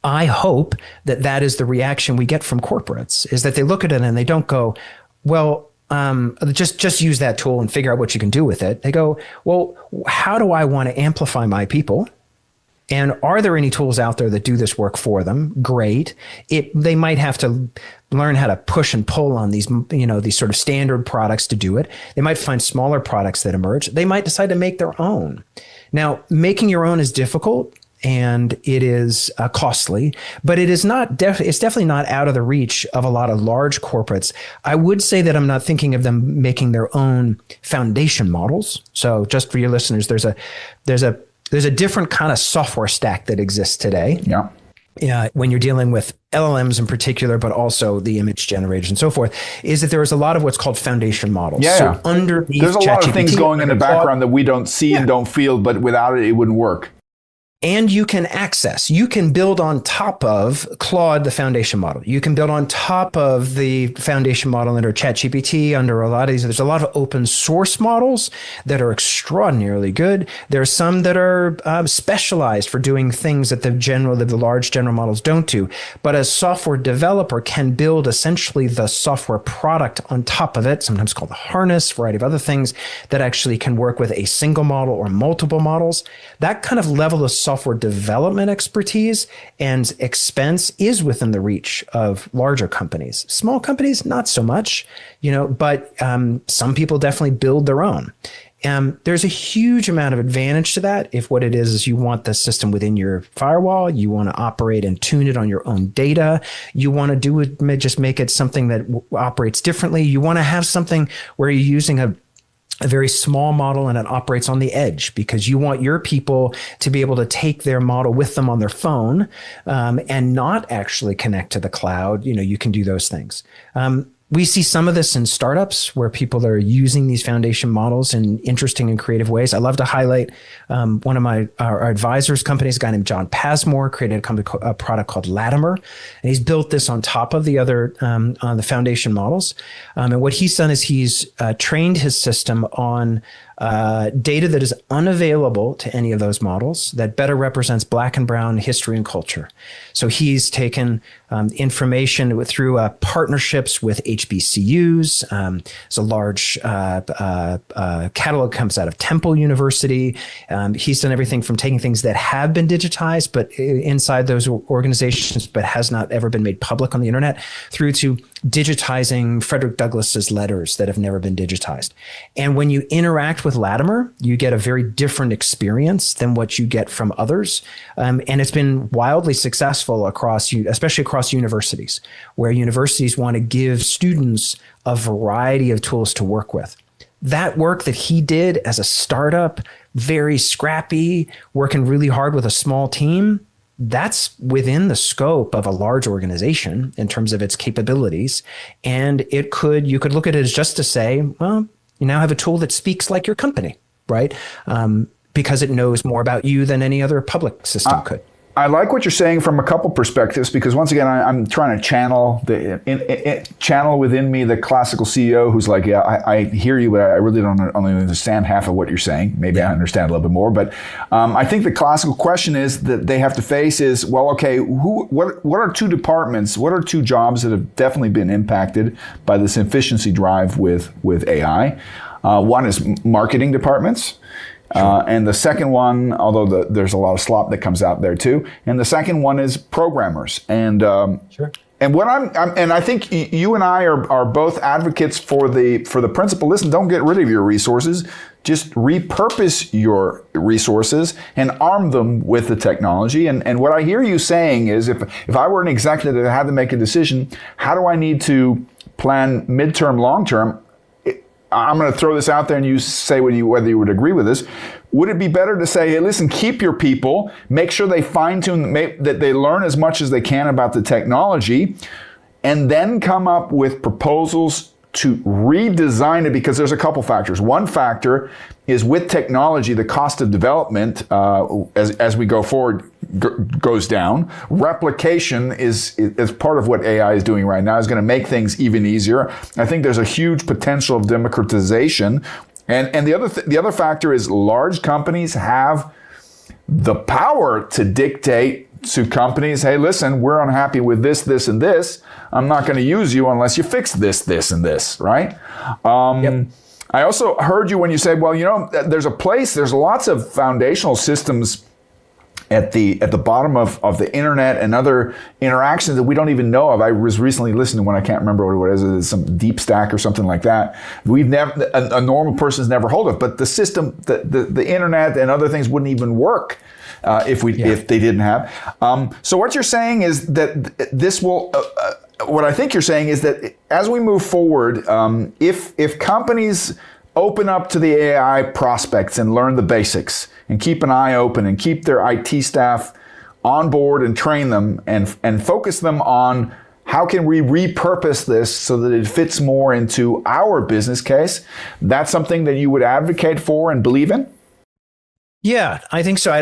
I hope that that is the reaction we get from corporates, is that they look at it and they don't go, well, just use that tool and figure out what you can do with it. They go, well, how do I want to amplify my people? And are there any tools out there that do this work for them? Great. They might have to learn how to push and pull on these sort of standard products to do it. They might find smaller products that emerge. They might decide to make their own. Now, making your own is difficult and it is costly, but it is not. It's definitely not out of the reach of a lot of large corporates. I would say that I'm not thinking of them making their own foundation models. So, just for your listeners, there's a different kind of software stack that exists today. Yeah. When you're dealing with LLMs in particular, but also the image generators and so forth, is that there is a lot of what's called foundation models. Yeah. So underneath there's a lot of things going in the background that we don't see and don't feel, but without it, it wouldn't work. And you can build on top of Claude, the foundation model. You can build on top of the foundation model under ChatGPT, under a lot of these. There's a lot of open source models that are extraordinarily good. There are some that are specialized for doing things that the large general models don't do. But a software developer can build essentially the software product on top of it, sometimes called the harness, a variety of other things that actually can work with a single model or multiple models. That kind of level of software development expertise and expense is within the reach of larger companies. Small companies, not so much, but some people definitely build their own. There's a huge amount of advantage to that if what it is you want the system within your firewall, you want to operate and tune it on your own data, you want to do it, just make it something that operates differently. You want to have something where you're using a very small model and it operates on the edge because you want your people to be able to take their model with them on their phone and not actually connect to the cloud. You can do those things. We see some of this in startups where people are using these foundation models in interesting and creative ways. I love to highlight one of our advisors' companies, a guy named John Passmore, created a product called Latimer. And he's built this on top of the other on the foundation models. And what he's done is he's trained his system on data that is unavailable to any of those models that better represents Black and brown history and culture. So he's taken information through partnerships with HBCUs. It's a large catalog comes out of Temple University. He's done everything from taking things that have been digitized, but inside those organizations, but has not ever been made public on the internet, through to digitizing Frederick Douglass's letters that have never been digitized. And when you interact with Latimer, you get a very different experience than what you get from others. And it's been wildly successful especially across universities, where universities want to give students a variety of tools to work with. That work that he did as a startup, very scrappy, working really hard with a small team, that's within the scope of a large organization in terms of its capabilities. And you could look at it as just to say, well, you now have a tool that speaks like your company, right? Because it knows more about you than any other public system could. I like what you're saying from a couple perspectives, because once again, I'm trying to channel within me the classical CEO who's like, yeah, I hear you, but I really don't understand half of what you're saying. Maybe I understand a little bit more, but I think the classical question is that they have to face is, well, okay, what are two departments, what are two jobs that have definitely been impacted by this efficiency drive with AI? One is marketing departments. Sure. And the second one, although there's a lot of slop that comes out there too, and the second one is programmers. And sure. And what and I think you and I are both advocates for the principle. Listen, don't get rid of your resources. Just repurpose your resources and arm them with the technology. And what I hear you saying is, if I were an executive that had to make a decision, how do I need to plan midterm, long term? I'm going to throw this out there and you say whether you would agree with this. Would it be better to say, hey, listen, keep your people, make sure they fine-tune, that they learn as much as they can about the technology, and then come up with proposals to redesign it? Because there's a couple factors. One factor is with technology, the cost of development as we go forward goes down. Replication is part of what AI is doing right now, is going to make things even easier. I think there's a huge potential of democratization. And the other factor is large companies have the power to dictate to companies, hey, listen, we're unhappy with this, this, and this. I'm not going to use you unless you fix this, this, and this, right? Yep. I also heard you when you said, well, there's lots of foundational systems at the bottom of the internet and other interactions that we don't even know of. I was recently listening to one, I can't remember what it is, it's some deep stack or something like that. We've never, a normal person's never heard of, but the system, the internet and other things wouldn't even work if they didn't have. So what you're saying is that this will, what I think you're saying is that as we move forward, if companies open up to the AI prospects and learn the basics and keep an eye open and keep their IT staff on board and train them and focus them on how can we repurpose this so that it fits more into our business case, that's something that you would advocate for and believe in? Yeah, I think so.